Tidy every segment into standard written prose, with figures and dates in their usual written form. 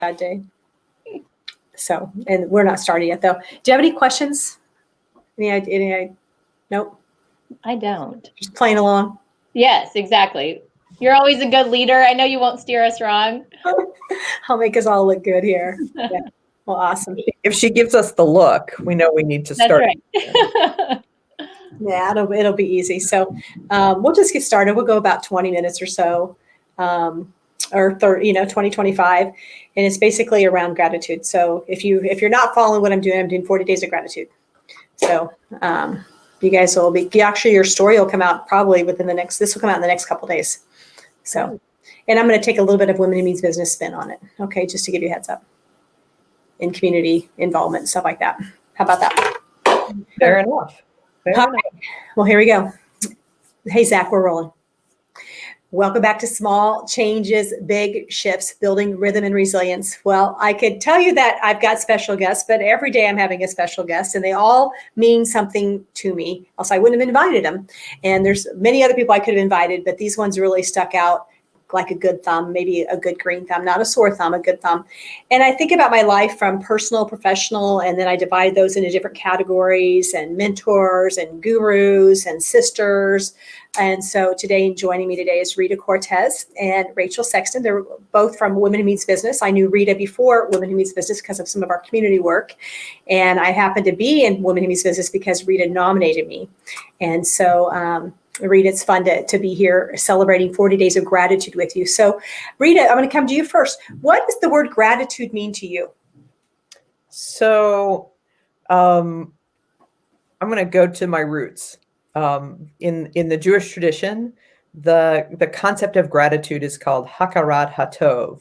bad day. So, and we're not starting yet though. Do you have any questions? Nope. I don't. Just playing along. Yes, exactly. You're always a good leader. I know you won't steer us wrong. I'll make us all look good here. Yeah. Well, awesome. If she gives us the look, we know we need to start. That's right. Yeah, it'll be easy. So we'll just get started. We'll go about 20 minutes or so, or 30, 20, 25. And it's basically around gratitude. So if you're not following what I'm doing 40 days of gratitude. So you guys will be, actually your story will come out probably this will come out in the next couple of days. So, and I'm going to take a little bit of Women Who Means Business spin on it. Okay. Just to give you a heads up in community involvement, stuff like that. How about that? Fair enough. Well, here we go. Hey, Zach, we're rolling. Welcome back to Small Changes, Big Shifts, Building Rhythm and Resilience. Well, I could tell you that I've got special guests, but every day I'm having a special guest and they all mean something to me, else I wouldn't have invited them. And there's many other people I could have invited, but these ones really stuck out like a good thumb, maybe a good green thumb, not a sore thumb, a good thumb. And I think about my life from personal, professional, and then I divide those into different categories and mentors and gurus and sisters. And so today, joining me today is Rita Cortes and Rachel Sexton. They're both from Women Who Means Business. I knew Rita before Women Who Means Business because of some of our community work. And I happened to be in Women Who Means Business because Rita nominated me. And so, Rita, it's fun to be here celebrating 40 days of gratitude with you. So, Rita, I'm going to come to you first. What does the word gratitude mean to you? So, I'm going to go to my roots. In the Jewish tradition, the concept of gratitude is called hakarat hatov,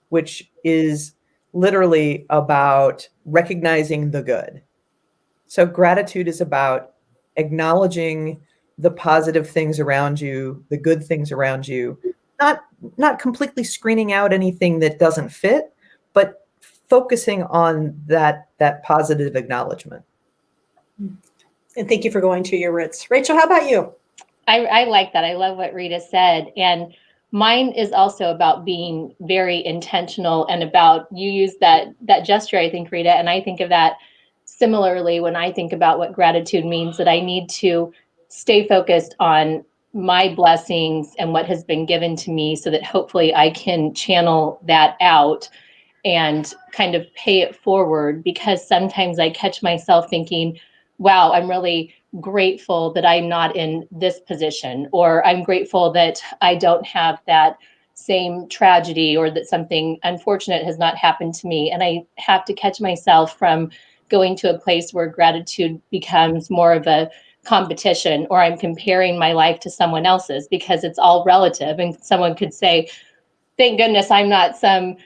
which is literally about recognizing the good. So, gratitude is about acknowledging the positive things around you, the good things around you, not completely screening out anything that doesn't fit, but focusing on that positive acknowledgement. And thank you for going to your roots. Rachel, how about you? I like that. I love what Rita said. And mine is also about being very intentional and about, you use that gesture, I think, Rita, and I think of that similarly when I think about what gratitude means, that I need to stay focused on my blessings and what has been given to me so that hopefully I can channel that out and kind of pay it forward, because sometimes I catch myself thinking, wow, I'm really grateful that I'm not in this position, or I'm grateful that I don't have that same tragedy, or that something unfortunate has not happened to me. And I have to catch myself from going to a place where gratitude becomes more of a competition, or I'm comparing my life to someone else's, because it's all relative. And someone could say, thank goodness I'm not some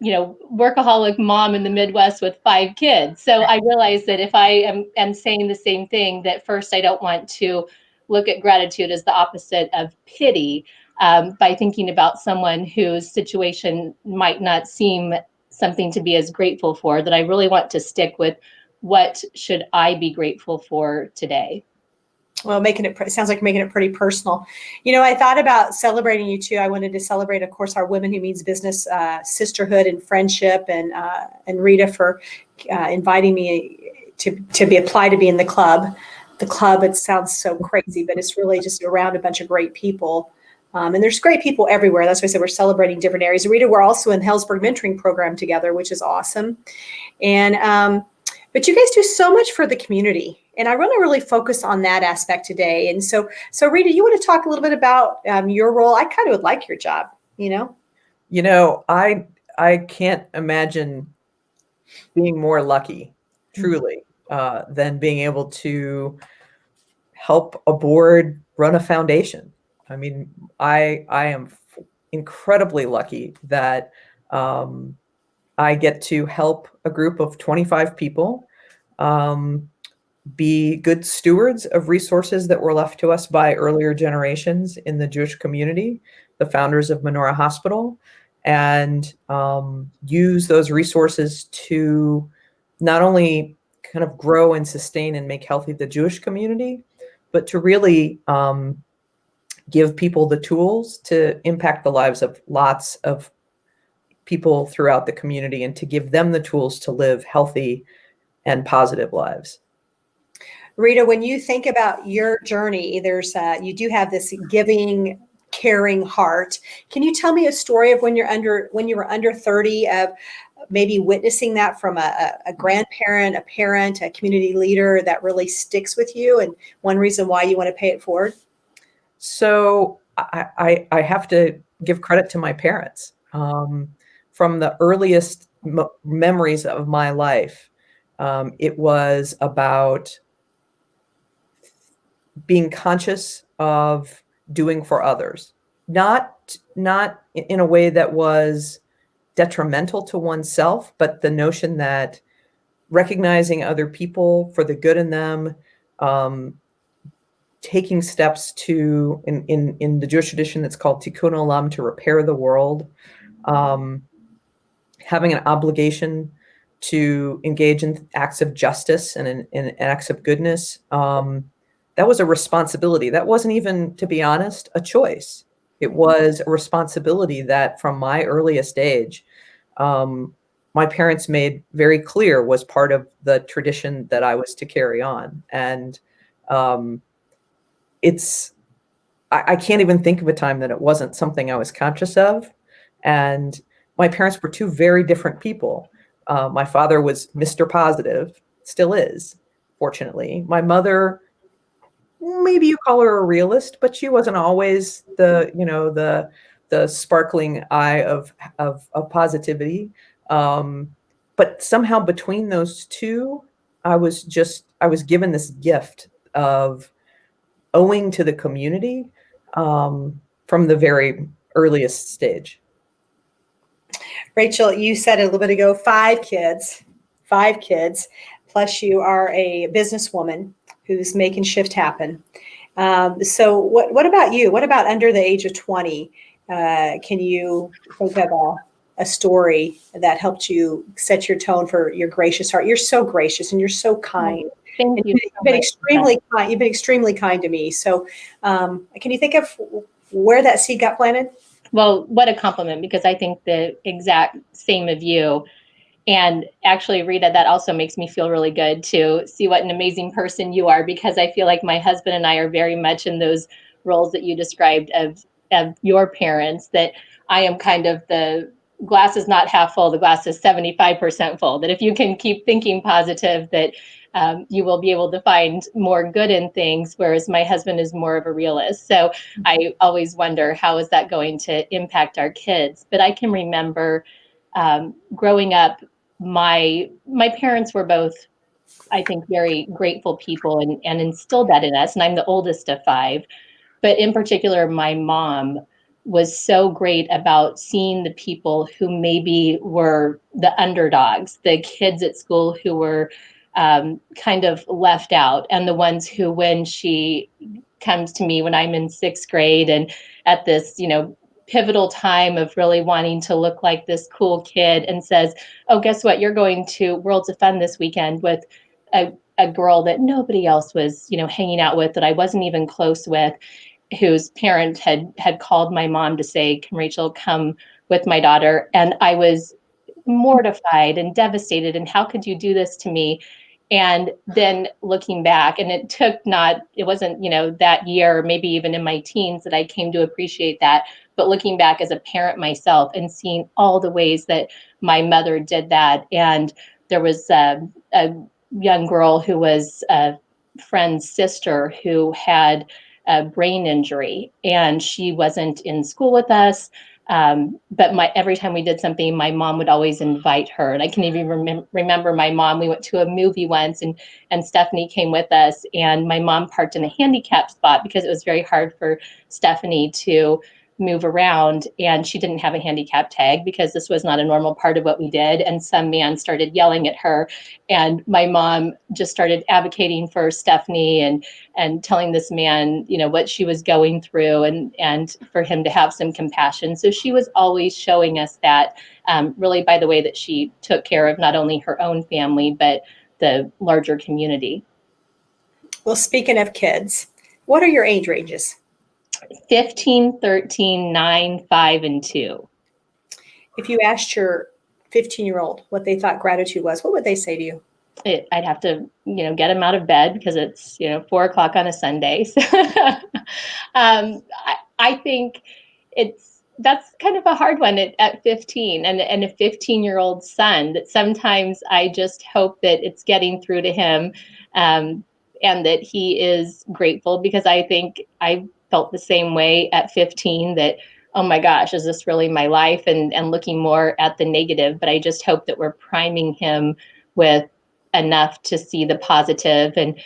workaholic mom in the Midwest with 5 kids. So I realize that if I am saying the same thing, that first, I don't want to look at gratitude as the opposite of pity, by thinking about someone whose situation might not seem something to be as grateful for, that I really want to stick with what should I be grateful for today. Well, it sounds like making it pretty personal. I thought about celebrating you too. I wanted to celebrate, of course, our Women Who Means Business sisterhood and friendship, and Rita for inviting me to apply to be in the club. The club, it sounds so crazy, but it's really just around a bunch of great people. And there's great people everywhere. That's why I said we're celebrating different areas. Rita, we're also in Hellsberg mentoring program together, which is awesome. And but you guys do so much for the community. And I really focus on that aspect today. And so Rita, you want to talk a little bit about your role? I kind of would like your job, I can't imagine being more lucky, truly, than being able to help a board run a foundation. I mean, I am incredibly lucky that I get to help a group of 25 people be good stewards of resources that were left to us by earlier generations in the Jewish community, the founders of Menorah Hospital, and use those resources to not only kind of grow and sustain and make healthy the Jewish community, but to really give people the tools to impact the lives of lots of people throughout the community and to give them the tools to live healthy and positive lives. Rita, when you think about your journey, you do have this giving, caring heart. Can you tell me a story of when you were under 30, of maybe witnessing that from a grandparent, a parent, a community leader that really sticks with you, and one reason why you want to pay it forward? So I have to give credit to my parents. From the earliest memories of my life, it was about being conscious of doing for others, not in a way that was detrimental to oneself, but the notion that recognizing other people for the good in them, taking steps to, in the Jewish tradition, it's called tikkun olam, to repair the world, having an obligation to engage in acts of justice and in acts of goodness. That was a responsibility. That wasn't even, to be honest, a choice. It was a responsibility that from my earliest age, my parents made very clear was part of the tradition that I was to carry on. And I can't even think of a time that it wasn't something I was conscious of. And my parents were two very different people. My father was Mr. Positive, still is, fortunately. My mother, maybe you call her a realist, but she wasn't always the sparkling eye of positivity. But somehow between those two, I was given this gift of owing to the community, from the very earliest stage. Rachel, you said a little bit ago, 5 kids, plus you are a businesswoman who's making shift happen. So what about you? What about under the age of 20? Can you think of a story that helped you set your tone for your gracious heart? You're so gracious and you're so kind. Thank you. You've been extremely kind. You've been extremely kind to me. So can you think of where that seed got planted? Well, what a compliment, because I think the exact same of you. And actually, Rita, that also makes me feel really good to see what an amazing person you are, because I feel like my husband and I are very much in those roles that you described of your parents, that I am kind of the glass is not half full, the glass is 75% full, that if you can keep thinking positive, that you will be able to find more good in things, whereas my husband is more of a realist. So I always wonder, how is that going to impact our kids? But I can remember growing up, my parents were both, I think, very grateful people and instilled that in us. And I'm the oldest of 5. But in particular, my mom was so great about seeing the people who maybe were the underdogs, the kids at school who were kind of left out, and the ones who, when she comes to me when I'm in 6th grade and at this, pivotal time of really wanting to look like this cool kid, and says, "Oh, guess what? You're going to Worlds of Fun this weekend with a girl that nobody else was, hanging out with, that I wasn't even close with," whose parent had called my mom to say, "Can Rachel come with my daughter?" And I was mortified and devastated. And how could you do this to me? And then looking back, and it wasn't, that year, or maybe even in my teens, that I came to appreciate that. But looking back as a parent myself and seeing all the ways that my mother did that. And there was a young girl who was a friend's sister who had a brain injury, and she wasn't in school with us. But every time we did something, my mom would always invite her. And I can even remember my mom, we went to a movie once, and Stephanie came with us, and my mom parked in a handicap spot because it was very hard for Stephanie to move around, and she didn't have a handicap tag because this was not a normal part of what we did. And some man started yelling at her, and my mom just started advocating for Stephanie and telling this man, what she was going through, and for him to have some compassion. So she was always showing us that, really, by the way that she took care of not only her own family, but the larger community. Well, speaking of kids, what are your age ranges? 15, 13, 9, 5, and 2. If you asked your 15-year-old what they thought gratitude was, what would they say to you? I'd have to, get him out of bed because it's, 4 o'clock on a Sunday. So, I think that's kind of a hard one at 15 and a 15-year-old son, that sometimes I just hope that it's getting through to him, and that he is grateful, because I think I felt the same way at 15, that, oh my gosh, is this really my life? And looking more at the negative. But I just hope that we're priming him with enough to see the positive. And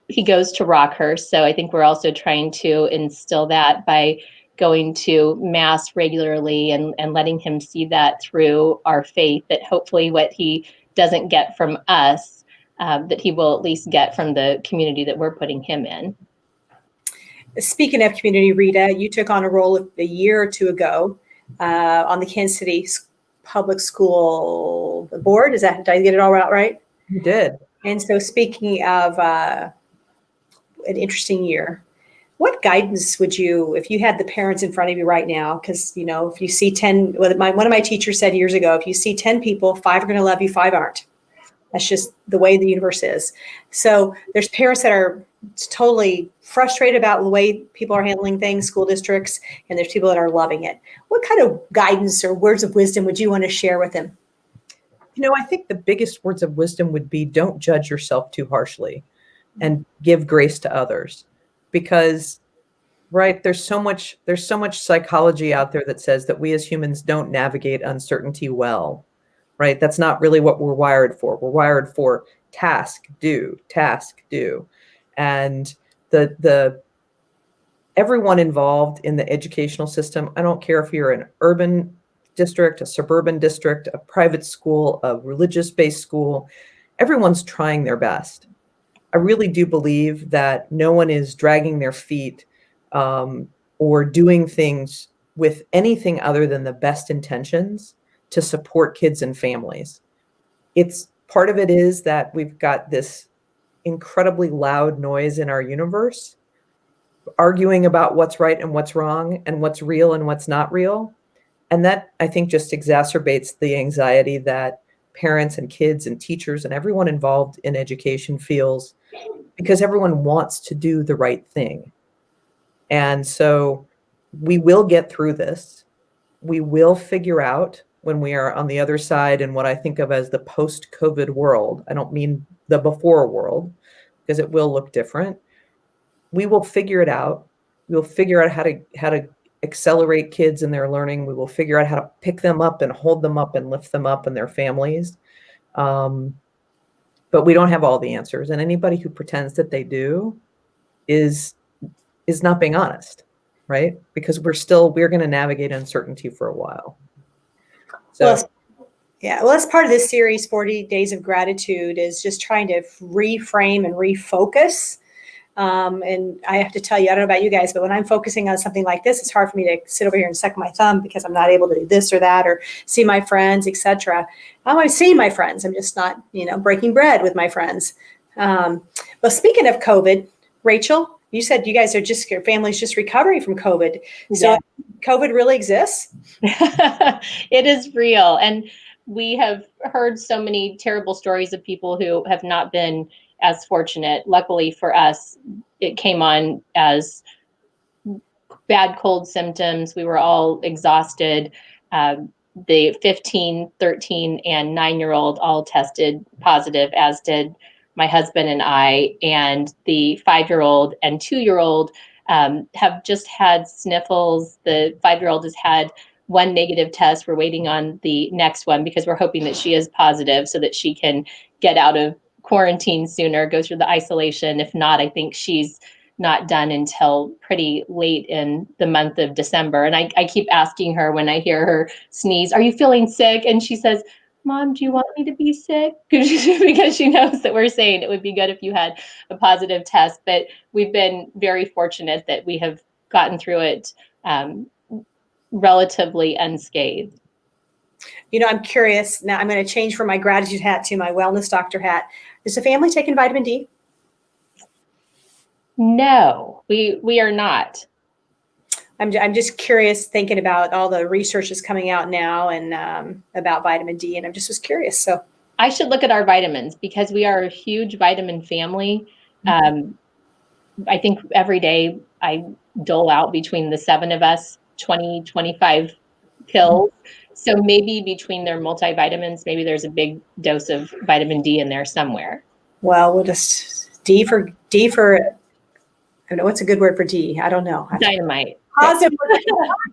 he goes to Rockhurst, so I think we're also trying to instill that by going to mass regularly and letting him see that through our faith, that hopefully what he doesn't get from us, that he will at least get from the community that we're putting him in. Speaking of community, Rita, you took on a role a year or two ago on the Kansas City Public School Board. Did I get it all right? You did. And so, speaking of an interesting year, what guidance would you, if you had the parents in front of you right now, because, if you see 10, one of my teachers said years ago, if you see 10 people, 5 are going to love you, 5 aren't. That's just the way the universe is. So there's parents that are totally frustrated about the way people are handling things, school districts, and there's people that are loving it. What kind of guidance or words of wisdom would you want to share with them? I think the biggest words of wisdom would be, don't judge yourself too harshly and give grace to others. Because, right, there's so much psychology out there that says that we as humans don't navigate uncertainty well. Right? That's not really what we're wired for. We're wired for task, do. And the everyone involved in the educational system, I don't care if you're an urban district, a suburban district, a private school, a religious-based school, everyone's trying their best. I really do believe that no one is dragging their feet or doing things with anything other than the best intentions to support kids and families. It's part of it is that we've got this incredibly loud noise in our universe, arguing about what's right and what's wrong and what's real and what's not real. And that, I think, just exacerbates the anxiety that parents and kids and teachers and everyone involved in education feels, because everyone wants to do the right thing. And so we will get through this. We will figure out when we are on the other side in what I think of as the post-COVID world. I don't mean the before world, because it will look different. We will figure it out. We'll figure out how to accelerate kids in their learning. We will figure out how to pick them up and hold them up and lift them up and their families. But we don't have all the answers. And anybody who pretends that they do is not being honest, right? Because we're going to navigate uncertainty for a while. So, well, that's part of this series, 40 Days of Gratitude, is just trying to reframe and refocus. And I have to tell you, I don't know about you guys, but when I'm focusing on something like this, it's hard for me to sit over here and suck my thumb because I'm not able to do this or that or see my friends, etc. I'm seeing my friends. I'm just not, breaking bread with my friends. Well, speaking of COVID, Rachel, you said you guys are your family's just recovering from COVID. So Yeah. COVID really exists? It is real. And we have heard so many terrible stories of people who have not been as fortunate. Luckily for us, it came on as bad cold symptoms. We were all exhausted. The 15, 13, and 9-year-old all tested positive, as did my husband and I. And the 5-year-old and 2-year-old have just had sniffles. The 5-year-old has had one negative test. We're waiting on the next one because we're hoping that she is positive so that she can get out of quarantine sooner, go through the isolation. If not, I think she's not done until pretty late in the month of December. And I keep asking her when I hear her sneeze, are you feeling sick? And she says, Mom, do you want me to be sick? Because she knows that we're saying it would be good if you had a positive test. But we've been very fortunate that we have gotten through it relatively unscathed. I'm curious. Now I'm going to change from my gratitude hat to my wellness doctor hat. Is the family taking vitamin D? No, we are not. I'm just curious, thinking about all the research that's coming out now and about vitamin D, and I just was curious. So I should look at our vitamins because we are a huge vitamin family. I think every day I dole out between the 7 of us 20, 25 pills. So maybe between their multivitamins, maybe there's a big dose of vitamin D in there somewhere. well, we'll just D for I don't know what's a good word for D. I don't know. Dynamite. Positive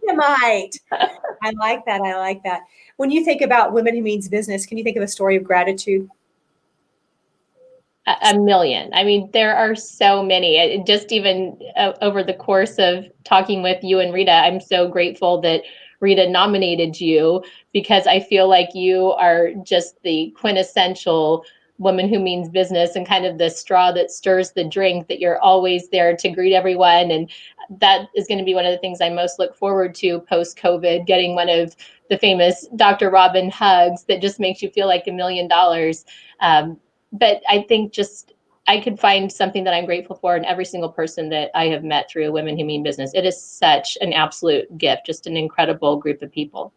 dynamite. I like that. I like that. When you think about Women Who Means Business, can you think of a story of gratitude? A million. I mean, there are so many. Just even over the course of talking with you and Rita, I'm so grateful that Rita nominated you because I feel like you are just the quintessential woman who means business and kind of the straw that stirs the drink, that you're always there to greet everyone. And that is going to be one of the things I most look forward to post-COVID, getting one of the famous Dr. Robin hugs that just makes you feel like $1,000,000. But I think just I could find something that I'm grateful for in every single person that I have met through Women Who Mean Business. It is such an absolute gift, just an incredible group of people.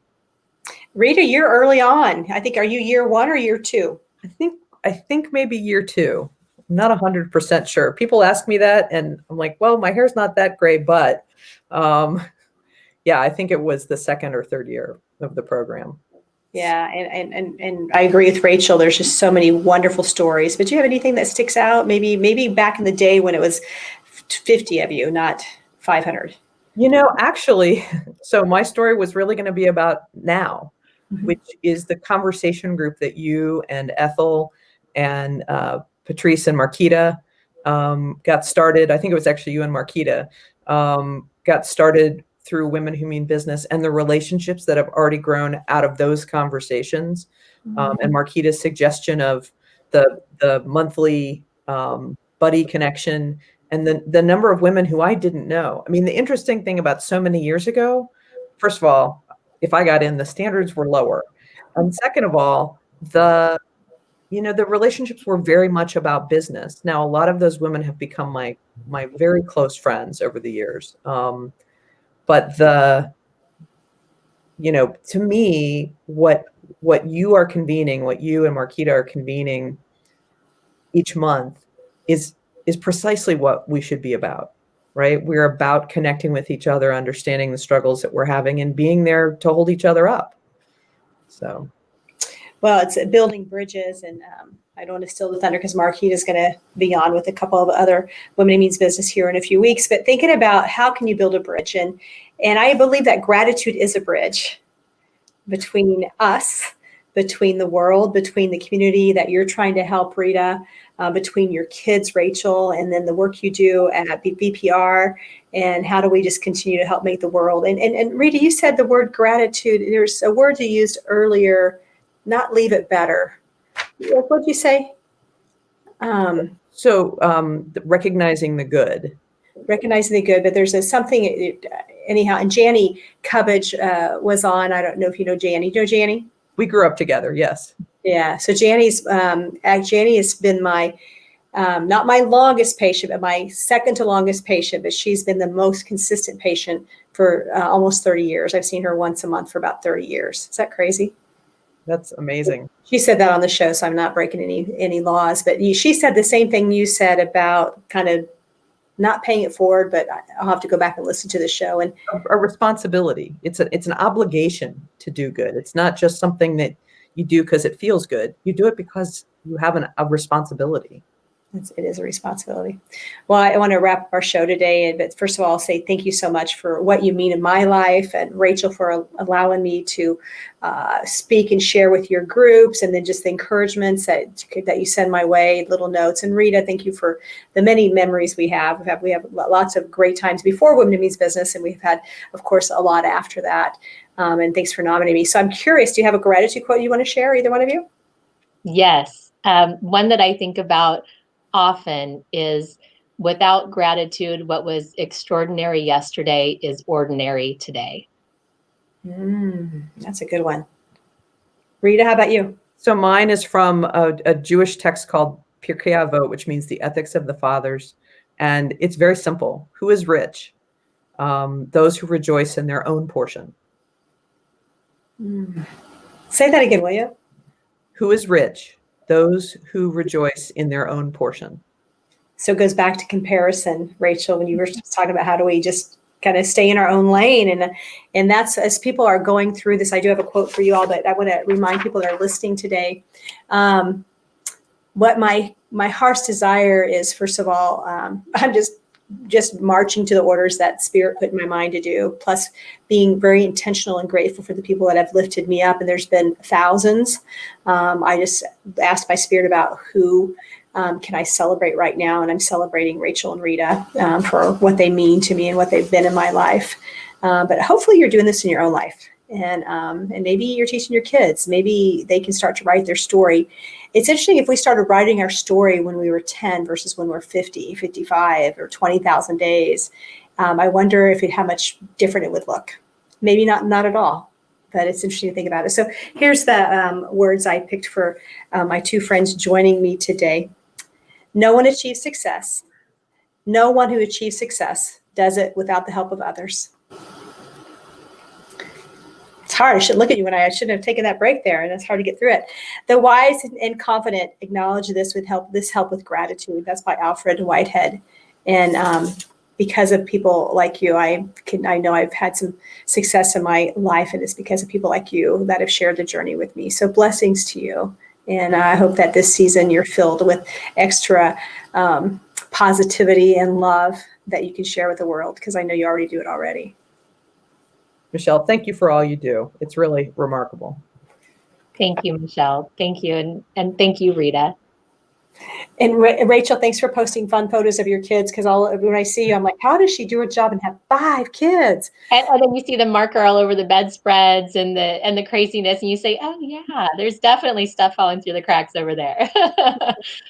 Rita, you're early on. I think, are you year 1 or year 2? I think maybe year 2. I'm not 100% sure. People ask me that, and I'm like, well, my hair's not that gray, but yeah, I think it was the 2nd or 3rd year of the program. Yeah, and I agree with Rachel. There's just so many wonderful stories. But do you have anything that sticks out? Maybe back in the day when it was 50 of you, not 500. Actually, so my story was really going to be about now, which is the conversation group that you and Ethel and Patrice and Marquita got started. I think it was actually you and Marquita got started through Women Who Mean Business, and the relationships that have already grown out of those conversations. And Marquita's suggestion of the monthly buddy connection, and the number of women who I didn't know. I mean, the interesting thing about so many years ago, first of all, if I got in, the standards were lower. And second of all, the relationships were very much about business. Now, a lot of those women have become my very close friends over the years. But to me, what you are convening, what you and Marquita are convening each month is precisely what we should be about, right? We're about connecting with each other, understanding the struggles that we're having, and being there to hold each other up. So, well, it's building bridges, and I don't want to steal the thunder because Marquita is going to be on with a couple of other Women Who Means Business here in a few weeks. But thinking about how can you build a bridge, and I believe that gratitude is a bridge between us, between the world, between the community that you're trying to help, Rita, between your kids, Rachel, and then the work you do at BPR, and how do we just continue to help make the world. And Rita, you said the word gratitude. There's a word you used earlier, not leave it better. What did you say? Recognizing the good. Recognizing the good, but there's something anyhow. And Janie Cubbage was on. I don't know if you know Janie. Do you know Janie? We grew up together. Yes. Yeah. So Janie has been my not my longest patient, but my second to longest patient. But she's been the most consistent patient for almost 30 years. I've seen her once a month for about 30 years. Is that crazy? That's amazing. She said that on the show, so I'm not breaking any laws. But she said the same thing you said about kind of not paying it forward, but I'll have to go back and listen to the show. And a responsibility. It's an obligation to do good. It's not just something that you do because it feels good. You do it because you have a responsibility. It is a responsibility. Well, I want to wrap up our show today. But first of all, I'll say thank you so much for what you mean in my life, and Rachel for allowing me to speak and share with your groups, and then just the encouragements that you send my way, little notes. And Rita, thank you for the many memories we have. We have lots of great times before Women Who Means Business, and we've had, of course, a lot after that. And thanks for nominating me. So I'm curious, do you have a gratitude quote you want to share, either one of you? Yes. One that I think about often is, without gratitude, what was extraordinary yesterday is ordinary today. That's a good one. Rita, how about you? So mine is from a Jewish text called Pirkei Avot, which means the ethics of the fathers. And it's very simple. Who is rich? those who rejoice in their own portion. Say that again, will you? Who is rich? Those who rejoice in their own portion. So it goes back to comparison, Rachel, when you were talking about how do we just kind of stay in our own lane. And that's, as people are going through this, I do have a quote for you all, but I want to remind people that are listening today, what my heart's desire is, first of all, I'm just marching to the orders that Spirit put in my mind to do, plus being very intentional and grateful for the people that have lifted me up. And there's been thousands. I just asked my Spirit about who can I celebrate right now? And I'm celebrating Rachel and Rita for what they mean to me and what they've been in my life. But hopefully you're doing this in your own life. And maybe you're teaching your kids. Maybe they can start to write their story. It's interesting if we started writing our story when we were 10 versus when we're 50, 55, or 20,000 days. I wonder how much different it would look. Maybe not at all. But it's interesting to think about it. So here's the words I picked for my two friends joining me today. No one achieves success. No one who achieves success does it without the help of others. It's hard. I should look at you when I shouldn't have taken that break there, and it's hard to get through it. The wise and confident acknowledge this help with gratitude. That's by Alfred Whitehead. And because of people like you, I know I've had some success in my life, and it's because of people like you that have shared the journey with me. So blessings to you. And I hope that this season you're filled with extra positivity and love that you can share with the world, because I know you already do it already. Michelle, thank you for all you do. It's really remarkable. Thank you, Michelle. Thank you. And thank you, Rita. And Rachel, thanks for posting fun photos of your kids, because when I see you, I'm like, how does she do her job and have 5 kids? And then you see the marker all over the bedspreads and the craziness, and you say, oh yeah, there's definitely stuff falling through the cracks over there.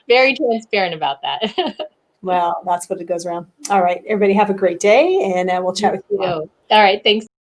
Very transparent about that. Well, that's what it goes around. All right, everybody have a great day, and we'll chat with you tomorrow. All right, thanks.